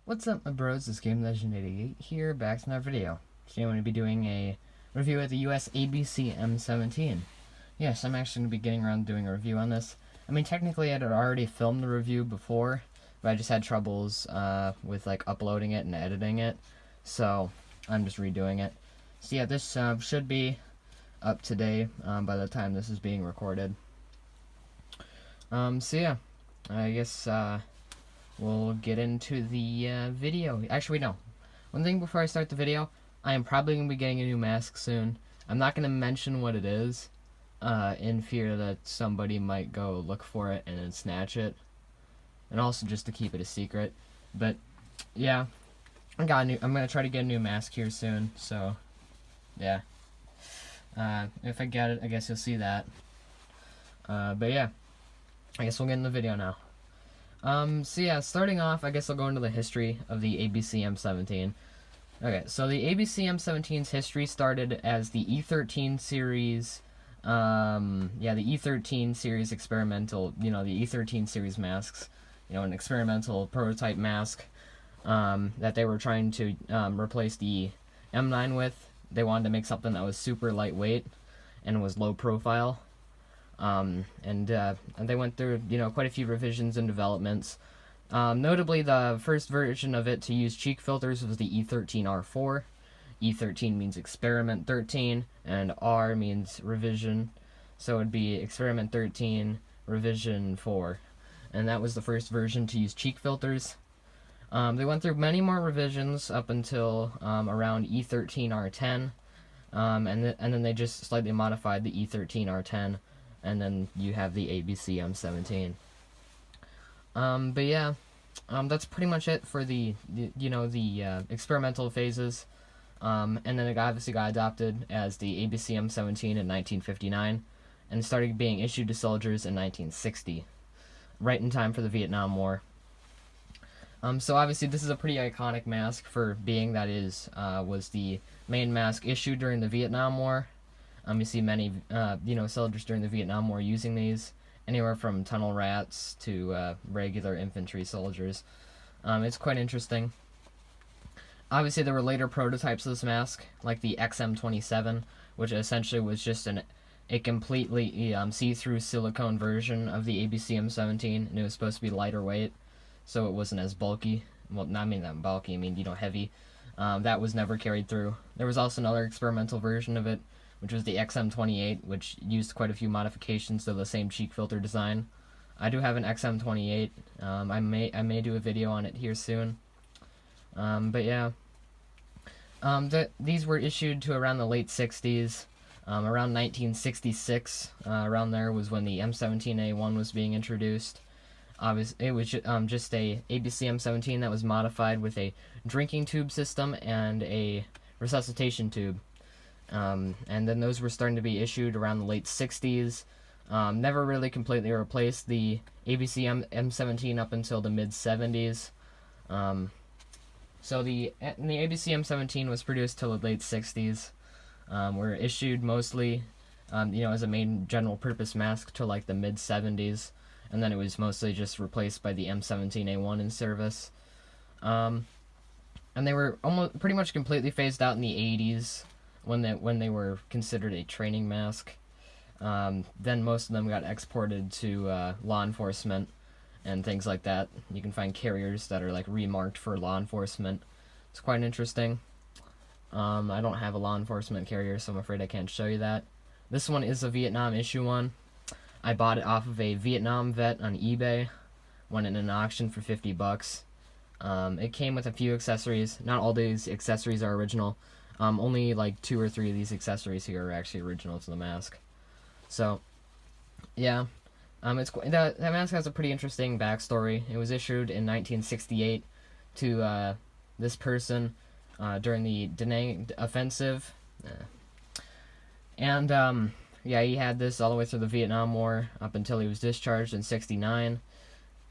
What's up, my bros? It's Game Legend 88 here, back to another video. Today I'm going to be doing a review of the US ABC-M17. Yes, I'm actually going to be getting around to doing a review on this. I mean, technically I had already filmed the review before, but I just had troubles with like uploading it and editing it, so I'm just redoing it. So yeah, this should be up today by the time this is being recorded. So yeah, I guess we'll get into the video. Actually, no. One thing before I start the video, I am probably going to be getting a new mask soon. I'm not going to mention what it is, in fear that somebody might go look for it and then snatch it. And also just to keep it a secret. But, yeah. I'm going to try to get a new mask here soon, so, yeah. If I get it, I guess you'll see that. But yeah. I guess we'll get in the video now. So yeah, starting off, I guess I'll go into the history of the ABC-M17. Okay, so the ABC-M17's history started as the E13 series, the E13 series experimental, the E13 series masks, an experimental prototype mask, that they were trying to, replace the M9 with. They wanted to make something that was super lightweight and was low profile. And they went through, quite a few revisions and developments. Notably, the first version of it to use cheek filters was the E13R4. E13 means Experiment 13, and R means revision. So it would be Experiment 13, Revision 4. And that was the first version to use cheek filters. They went through many more revisions up until around E13R10. And then they just slightly modified the E13R10. And then you have the ABC-M17. But yeah, that's pretty much it for the experimental phases. And then it obviously got adopted as the ABC-M17 in 1959, and started being issued to soldiers in 1960, right in time for the Vietnam War. So obviously this is a pretty iconic mask for being that was the main mask issued during the Vietnam War. You see many, soldiers during the Vietnam War using these, anywhere from tunnel rats to regular infantry soldiers. It's quite interesting. Obviously, there were later prototypes of this mask, like the XM27, which essentially was just a completely see-through silicone version of the ABC-M17, and it was supposed to be lighter weight, so it wasn't as bulky. Well, not that bulky, I mean, heavy. That was never carried through. There was also another experimental version of it, which was the XM28, which used quite a few modifications to the same cheek filter design. I do have an XM28. I may do a video on it here soon. But yeah, these were issued to around the late 60s. Around 1966, around there was when the M17A1 was being introduced. Obviously, it was just a ABC-M17 that was modified with a drinking tube system and a resuscitation tube. And then those were starting to be issued around the late 60s. Never really completely replaced the ABC-M17 up until the mid-70s. So the ABC-M17 was produced till the late 60s. Were issued mostly, as a main general purpose mask till like the mid-70s. And then it was mostly just replaced by the M17A1 in service. And they were pretty much completely phased out in the 80s. When they were considered a training mask. Then most of them got exported to law enforcement and things like that. You can find carriers that are like remarked for law enforcement. It's quite interesting. I don't have a law enforcement carrier, so I'm afraid I can't show you that. This one is a Vietnam issue one. I bought it off of a Vietnam vet on eBay. Won it in an auction for $50. It came with a few accessories. Not all these accessories are original. Only like 2 or 3 of these accessories here are actually original to the mask. So, yeah. That mask has a pretty interesting backstory. It was issued in 1968 to this person during the Da Nang offensive. And, he had this all the way through the Vietnam War up until he was discharged in 1969.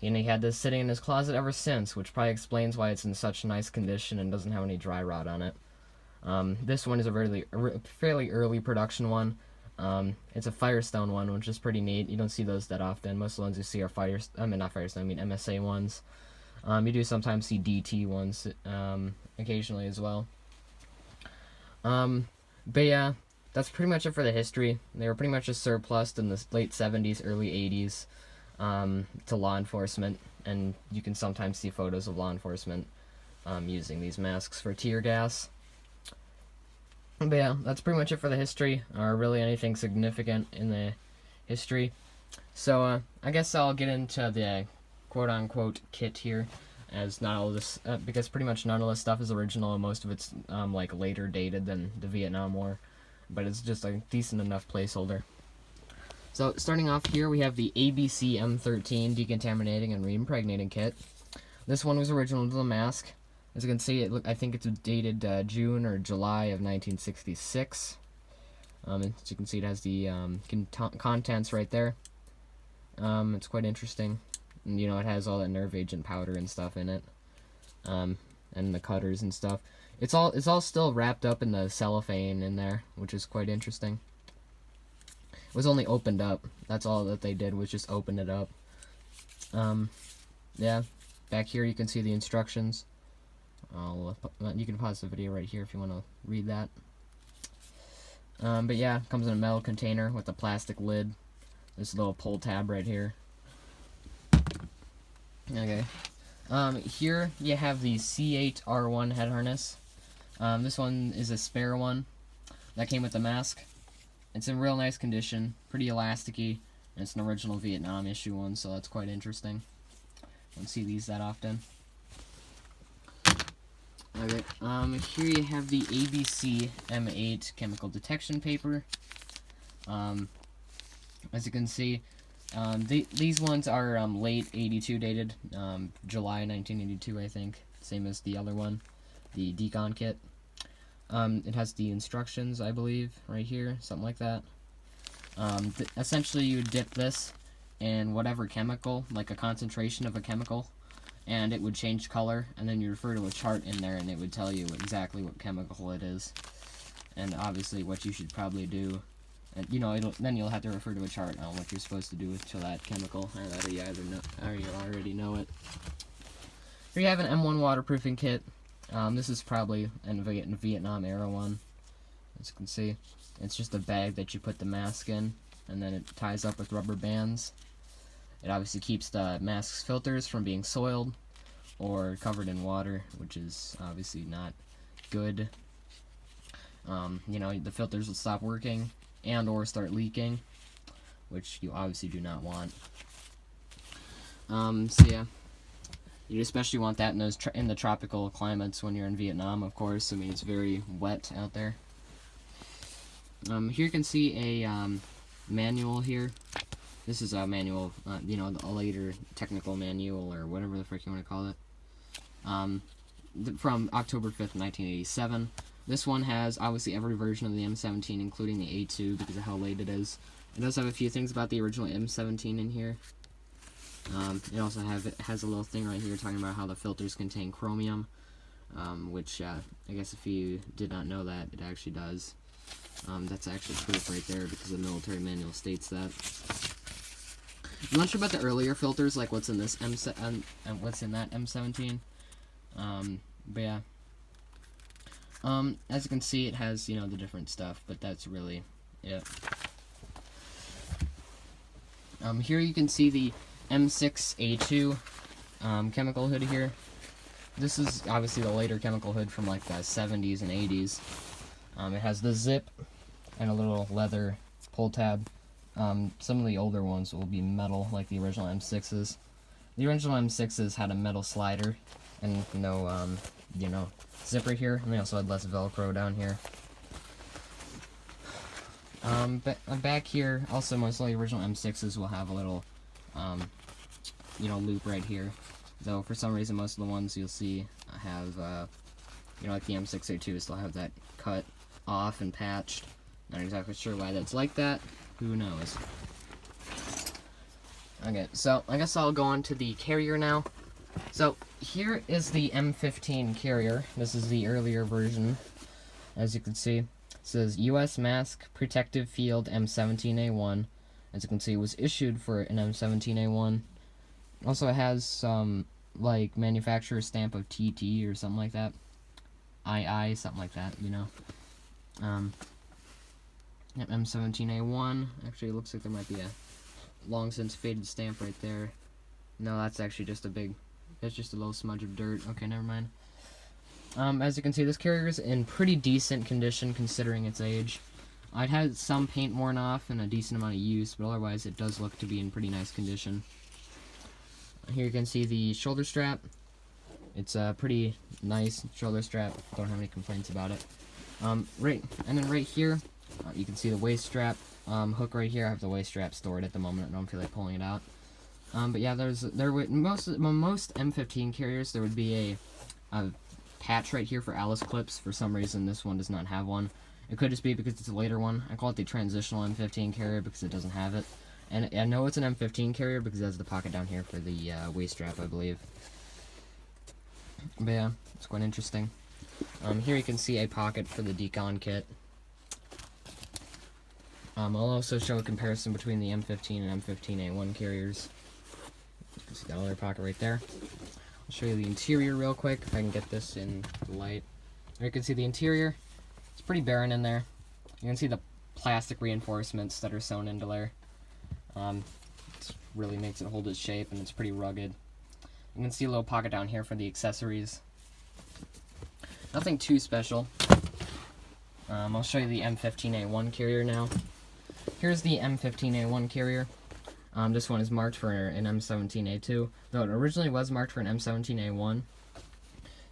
And he had this sitting in his closet ever since, which probably explains why it's in such nice condition and doesn't have any dry rot on it. This one is a fairly early production one. It's a Firestone one, which is pretty neat. You don't see those that often. Most of the ones you see are MSA ones. You do sometimes see DT ones occasionally as well. But yeah, that's pretty much it for the history. They were pretty much just surplused in the late 70s, early 80s to law enforcement, and you can sometimes see photos of law enforcement using these masks for tear gas. But yeah, that's pretty much it for the history, or really anything significant in the history. So I guess I'll get into the quote-unquote kit here, as not all this, because pretty much none of this stuff is original, and most of it's like later dated than the Vietnam War, but it's just a decent enough placeholder. So starting off here, we have the ABC-M17 decontaminating and reimpregnating kit. This one was original to the mask. As you can see, I think it's dated June or July of 1966. As you can see, it has the contents right there. It's quite interesting. And, it has all that nerve agent powder and stuff in it, and the cutters and stuff. It's all still wrapped up in the cellophane in there, which is quite interesting. It was only opened up. That's all that they did, was just open it up. Yeah, back here you can see the instructions. You can pause the video right here if you want to read that. But yeah, it comes in a metal container with a plastic lid. This little pull tab right here. Okay. Here you have the C8R1 head harness. This one is a spare one that came with the mask. It's in real nice condition, pretty elasticy, and it's an original Vietnam issue one, so that's quite interesting. Don't see these that often. Okay, here you have the ABC-M8 chemical detection paper. As you can see, these ones are late 82 dated, July 1982, I think, same as the other one, the decon kit. It has the instructions, I believe, right here, something like that. Essentially, you dip this in whatever chemical, like a concentration of a chemical, and it would change color, and then you refer to a chart in there, and it would tell you exactly what chemical it is, and obviously what you should probably do. And then you'll have to refer to a chart on what you're supposed to do to that chemical, or that you either know, or you already know it. Here you have an M1 waterproofing kit. This is probably a Vietnam era one, as you can see. It's just a bag that you put the mask in, and then it ties up with rubber bands. It obviously keeps the mask's filters from being soiled or covered in water, which is obviously not good. The filters will stop working and or start leaking, which you obviously do not want. So yeah, you especially want that in the tropical climates when you're in Vietnam, of course. I mean, it's very wet out there. Here you can see a manual here. This is a manual, a later technical manual, or whatever the frick you want to call it, from October 5th, 1987. This one has, obviously, every version of the M17, including the A2, because of how late it is. It does have a few things about the original M17 in here. It also has a little thing right here talking about how the filters contain chromium, which, I guess if you did not know that, it actually does. That's actually proof right there, because the military manual states that. I'm not sure about the earlier filters, like what's in this what's in that M17. But yeah. As you can see, it has, the different stuff, but that's really it. Here you can see the M6A2 chemical hood here. This is obviously the later chemical hood from like the 70s and 80s. It has the zip and a little leather pull tab. Some of the older ones will be metal, like the original M6s. The original M6s had a metal slider and no, zipper here, and they also had less Velcro down here. Back here, also most of the original M6s will have a little, loop right here. Though for some reason, most of the ones you'll see have, like the M6A2 still have that cut off and patched. Not exactly sure why that's like that. Who knows? Okay, so I guess I'll go on to the carrier now. So here is the M15 carrier. This is the earlier version, as you can see. It says U.S. Mask Protective Field M17A1. As you can see, it was issued for an M17A1. Also, it has some like manufacturer stamp of TT or something like that. II, something like that, you know. Yep, M17A1. Actually, it looks like there might be a long since faded stamp right there. No, that's actually just it's just a little smudge of dirt. Okay, never mind. As you can see, this carrier is in pretty decent condition considering its age. I'd had some paint worn off and a decent amount of use, but otherwise it does look to be in pretty nice condition. Here you can see the shoulder strap. It's a pretty nice shoulder strap. Don't have any complaints about it. Right here, you can see the waist strap hook right here. I have the waist strap stored at the moment. I don't feel like pulling it out. But yeah, most M15 carriers there would be a patch right here for Alice clips. For some reason, this one does not have one. It could just be because it's a later one. I call it the transitional M15 carrier because it doesn't have it. And I know it's an M15 carrier because it has the pocket down here for the waist strap, I believe. But yeah, it's quite interesting. Here you can see a pocket for the decon kit. I'll also show a comparison between the M15 and M15A1 carriers. You can see that other pocket right there. I'll show you the interior real quick if I can get this in the light. There you can see the interior. It's pretty barren in there. You can see the plastic reinforcements that are sewn into there. It really makes it hold its shape, and it's pretty rugged. You can see a little pocket down here for the accessories. Nothing too special. I'll show you the M15A1 carrier now. Here's the M15A1 carrier. This one is marked for an M17A2, though it originally was marked for an M17A1.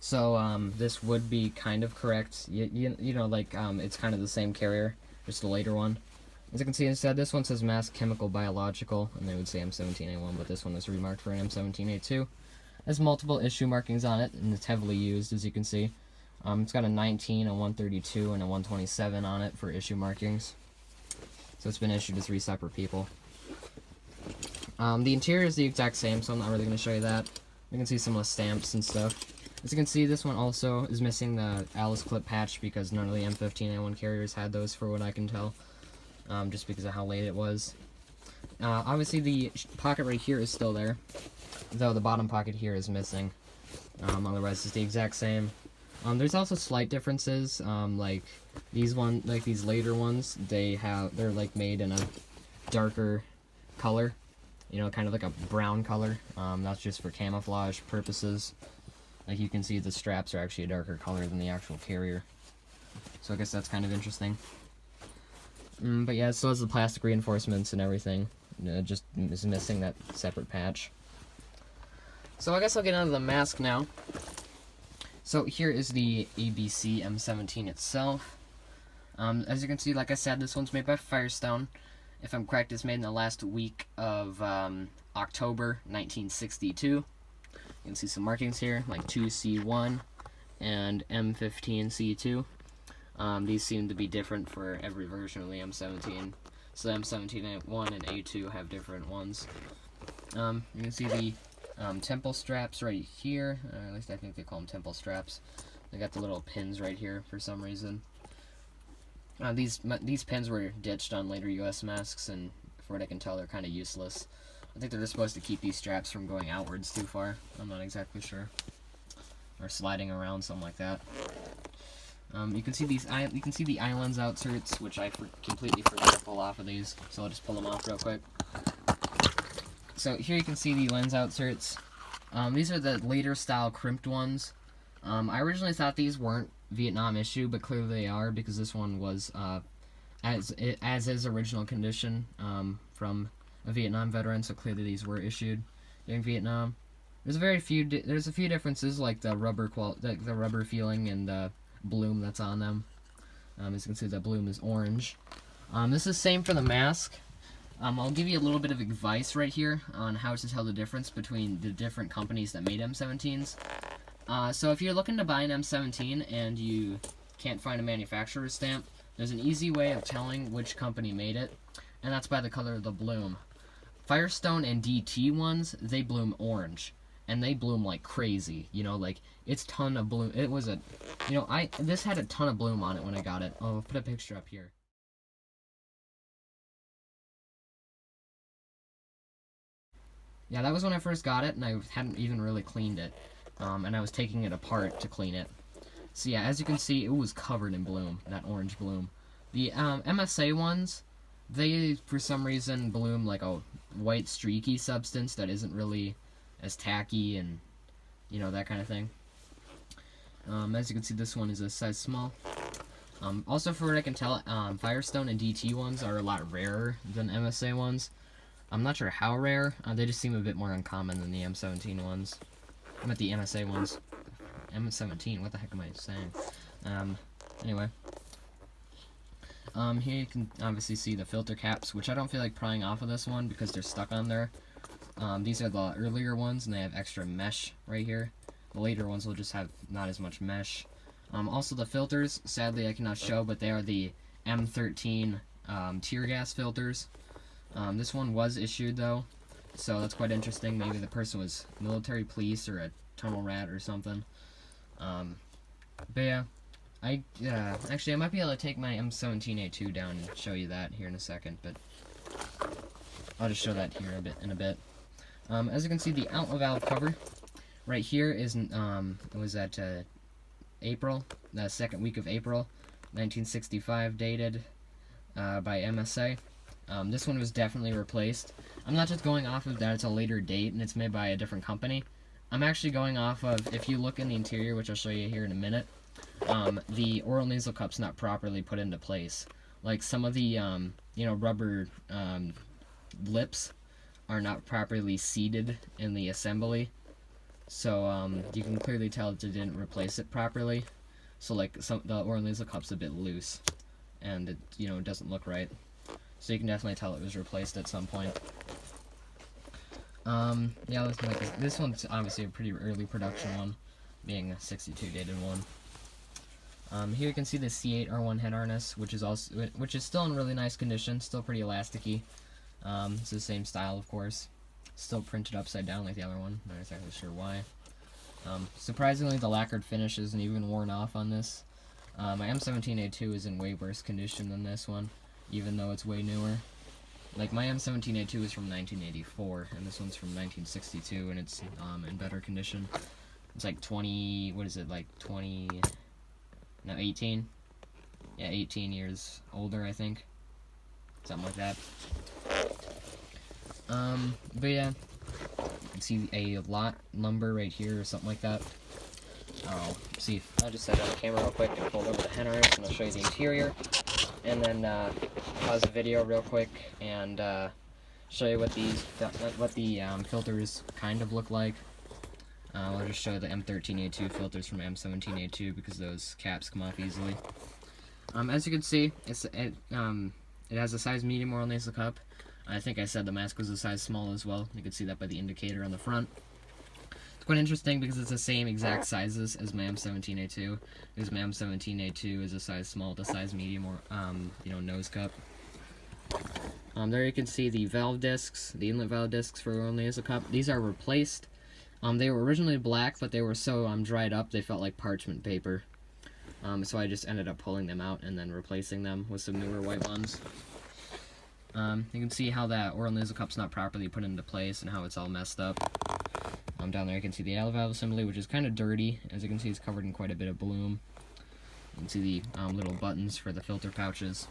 So this would be kind of correct. You know, like it's kind of the same carrier, just a later one. As you can see, instead this one says mass chemical biological, and they would say M17A1, but this one is remarked for an M17A2. It has multiple issue markings on it, and it's heavily used, as you can see. It's got a 19, a 132, and a 127 on it for issue markings. So it's been issued to 3 separate people. The interior is the exact same, so I'm not really going to show you that. You can see some of the stamps and stuff. As you can see, this one also is missing the Alice clip patch because none of the M15A1 carriers had those, for what I can tell, just because of how late it was. Obviously, the pocket right here is still there, though the bottom pocket here is missing. Otherwise, it's the exact same. There's also slight differences, like these later ones, they're like made in a darker color, you know, kind of like a brown color. That's just for camouflage purposes. Like you can see, the straps are actually a darker color than the actual carrier. So I guess that's kind of interesting. But yeah, so is the plastic reinforcements and everything. Just is missing that separate patch. So I guess I'll get onto the mask now. So here is the ABC-M17 itself. As you can see, like I said, this one's made by Firestone. If I'm correct, it's made in the last week of October 1962. You can see some markings here, like 2C1 and M15C2. These seem to be different for every version of the M17. So the M17A1 and A2 have different ones. You can see the temple straps right here. At least I think they call them temple straps. They got the little pins right here for some reason. These pins were ditched on later US masks, and for what I can tell, they're kind of useless. I think they're just supposed to keep these straps from going outwards too far. I'm not exactly sure. Or sliding around, something like that. You can see you can see the eye lens outserts, which I completely forgot to pull off of these, so I'll just pull them off real quick. So here you can see the lens outserts. These are the later style crimped ones. I originally thought these weren't Vietnam issue, but clearly they are, because this one was as is original condition from a Vietnam veteran, so clearly these were issued during Vietnam. There's a few differences, like the rubber feeling and the bloom that's on them. As you can see, the bloom is orange. This is same for the mask. I'll give you a little bit of advice right here on how to tell the difference between the different companies that made M17s. So if you're looking to buy an M17 and you can't find a manufacturer's stamp, there's an easy way of telling which company made it, and that's by the color of the bloom. Firestone and DT ones, they bloom orange, and they bloom like crazy. You know, like, it's ton of bloom. It was this had a ton of bloom on it when I got it. I'll put a picture up here. yeah, that was when I first got it, and I hadn't even really cleaned it. And I was taking it apart to clean it. So yeah, as you can see, it was covered in bloom, that orange bloom. The MSA ones, they, for some reason, bloom like a white streaky substance that isn't really as tacky and, you know, that kind of thing. As you can see, this one is a size small. Also, for what I can tell, Firestone and DT ones are a lot rarer than MSA ones. I'm not sure how rare. They just seem a bit more uncommon than the M17 ones. I meant the MSA ones. M17, what the heck am I saying? Anyway. Here you can obviously see the filter caps, which I don't feel like prying off of this one because they're stuck on there. These are the earlier ones, and they have extra mesh right here. The later ones will just have not as much mesh. Also the filters, sadly I cannot show, but they are the M13 tear gas filters. This one was issued though, so that's quite interesting. Maybe the person was military police or a tunnel rat or something. But yeah, actually I might be able to take my M17A2 down and show you that here in a second, but I'll just show that here in a bit. As you can see, the outlet valve cover right here is it was at April, the second week of April, 1965, dated by MSA. This one was definitely replaced. I'm not just going off of that it's a later date and it's made by a different company. I'm actually going off of, if you look in the interior, which I'll show you here in a minute, the oral nasal cup's not properly put into place. Like some of the, you know, rubber lips are not properly seated in the assembly. So you can clearly tell that they didn't replace it properly. So like the oral nasal cup's a bit loose, and it, you know, doesn't look right. So you can definitely tell it was replaced at some point. Yeah, this one's obviously a pretty early production one, being a 62 dated one. Here you can see the C8R1 head harness, which is still in really nice condition, still pretty elasticy. It's the same style, of course. Still printed upside down like the other one. Not exactly sure why. Surprisingly, the lacquered finish isn't even worn off on this. My M17A2 is in way worse condition than this one, even though it's way newer. Like, my M17A2 is from 1984, and this one's from 1962, and it's in better condition. It's like 20, what is it, like 20, no, 18? Yeah, 18 years older, I think. Something like that. But yeah, you can see a lot number right here, or something like that. I'll see if I'll just set it on the camera real quick and hold over the head harness, and I'll show you the interior. And then pause the video real quick and show you what the filters kind of look like. I'll just show the M13A2 filters from M17A2 because those caps come off easily. As you can see, it has a size medium oral nasal cup. I think I said the mask was a size small as well. You can see that by the indicator on the front. It's quite interesting because it's the same exact sizes as my M17A2. Because my M17A2 is a size small to size medium or you know, nose cup. There you can see the valve discs, the inlet valve discs for oral nasal cup. These are replaced. They were originally black, but they were so dried up they felt like parchment paper. So I just ended up pulling them out and then replacing them with some newer white ones. You can see how that oral nasal cup's not properly put into place and how it's all messed up. Down there you can see the outlet valve assembly, which is kind of dirty. As you can see, it's covered in quite a bit of bloom. You can see the little buttons for the filter pouches.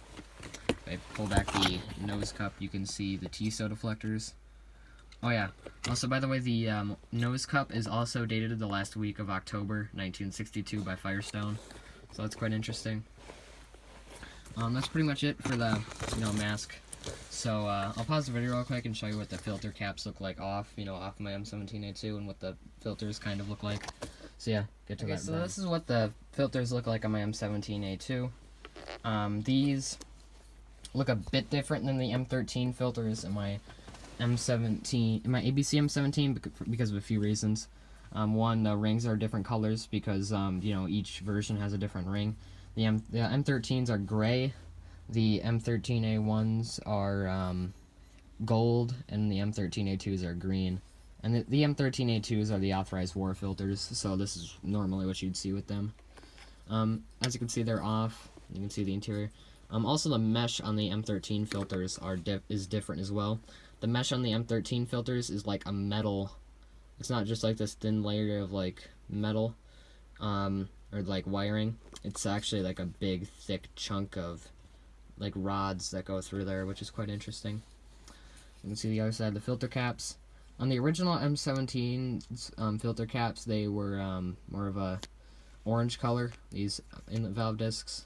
If I pull back the nose cup, you can see the T-so deflectors. Oh yeah, also by the way, the nose cup is also dated to the last week of October 1962 by Firestone. So that's quite interesting. That's pretty much it for the, you know, mask. So I'll pause the video real quick and show you what the filter caps look like off my M17A2 and what the filters kind of look like. So yeah, get to that. So this is what the filters look like on my M17A2. These look a bit different than the M13 filters in my ABC-M17 because of a few reasons. One, the rings are different colors because you know, each version has a different ring. The M13s are gray. The M13A1s are gold, and the M13A2s are green. And the M13A2s are the authorized war filters, so this is normally what you'd see with them. As you can see, they're off. You can see the interior. Also, the mesh on the M13 filters is different as well. the mesh on the M13 filters is like a metal. It's not just like this thin layer of like metal or like wiring. It's actually like a big thick chunk of like rods that go through there, which is quite interesting. You can see the other side of the filter caps. On the original M17's filter caps, they were more of a orange color, these inlet valve discs.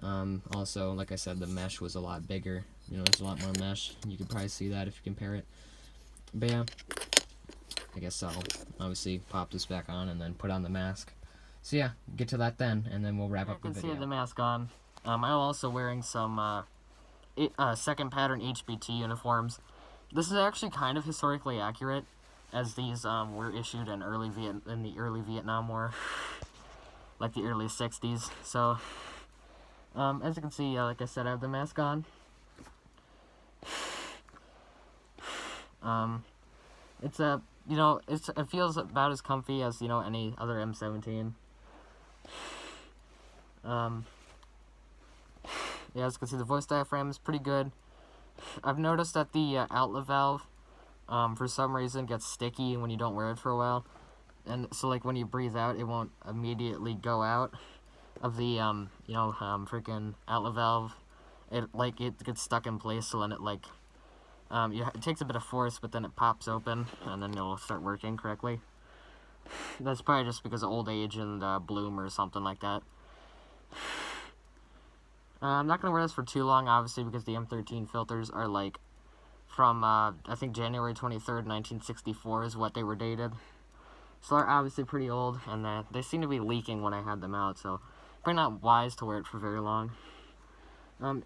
Also, like I said, the mesh was a lot bigger. You know, there's a lot more mesh. You could probably see that if you compare it. But yeah, I guess I'll obviously pop this back on and then put on the mask. So yeah, get to that then, and then we'll wrap up the video. You can see the mask on. I'm also wearing some second pattern HBT uniforms. This is actually kind of historically accurate, as these were issued in the early Vietnam War, like the early 60s. So, as you can see, like I said, I have the mask on. It feels about as comfy as, any other M17. Yeah, as you can see, the voice diaphragm is pretty good. I've noticed that the outlet valve, for some reason, gets sticky when you don't wear it for a while. And so, like, when you breathe out, it won't immediately go out of the, freaking outlet valve. It gets stuck in place, so then it, it takes a bit of force, but then it pops open, and then it'll start working correctly. That's probably just because of old age and bloom or something like that. I'm not going to wear this for too long, obviously, because the M13 filters are, from, I think January 23rd, 1964 is what they were dated. So they're obviously pretty old, and they seem to be leaking when I had them out, so probably not wise to wear it for very long.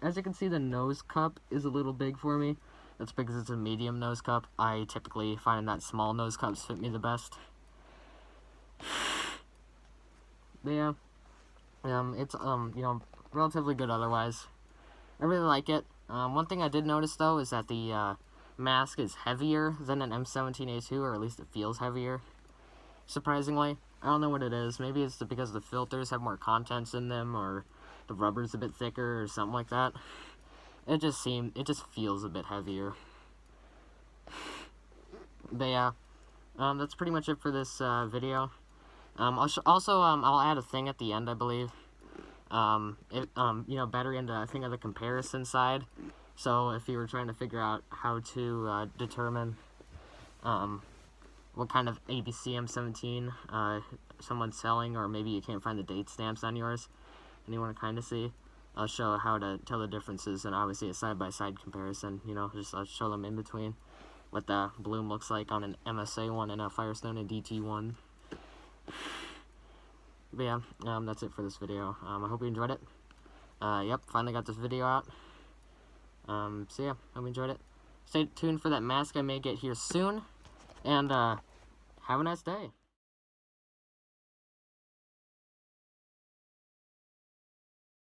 As you can see, the nose cup is a little big for me. That's because it's a medium nose cup. I typically find that small nose cups fit me the best. But yeah, it's, relatively good otherwise. I really like it. One thing I did notice, though, is that the mask is heavier than an M17A2, or at least it feels heavier, surprisingly. I don't know what it is. Maybe it's because the filters have more contents in them, or the rubber's a bit thicker, or something like that. It just feels a bit heavier. But yeah, that's pretty much it for this video. I'll add a thing at the end, I believe. Better into, I think, of the comparison side. So if you were trying to figure out how to determine what kind of ABC-M17 someone's selling, or maybe you can't find the date stamps on yours and you want to kind of see, I'll show how to tell the differences, and obviously a side-by-side comparison. I'll show them in between what the bloom looks like on an MSA one and a Firestone and DT one. But yeah, that's it for this video. I hope you enjoyed it. Yep, finally got this video out. So yeah, hope you enjoyed it. Stay tuned for that mask I may get here soon, and have a nice day.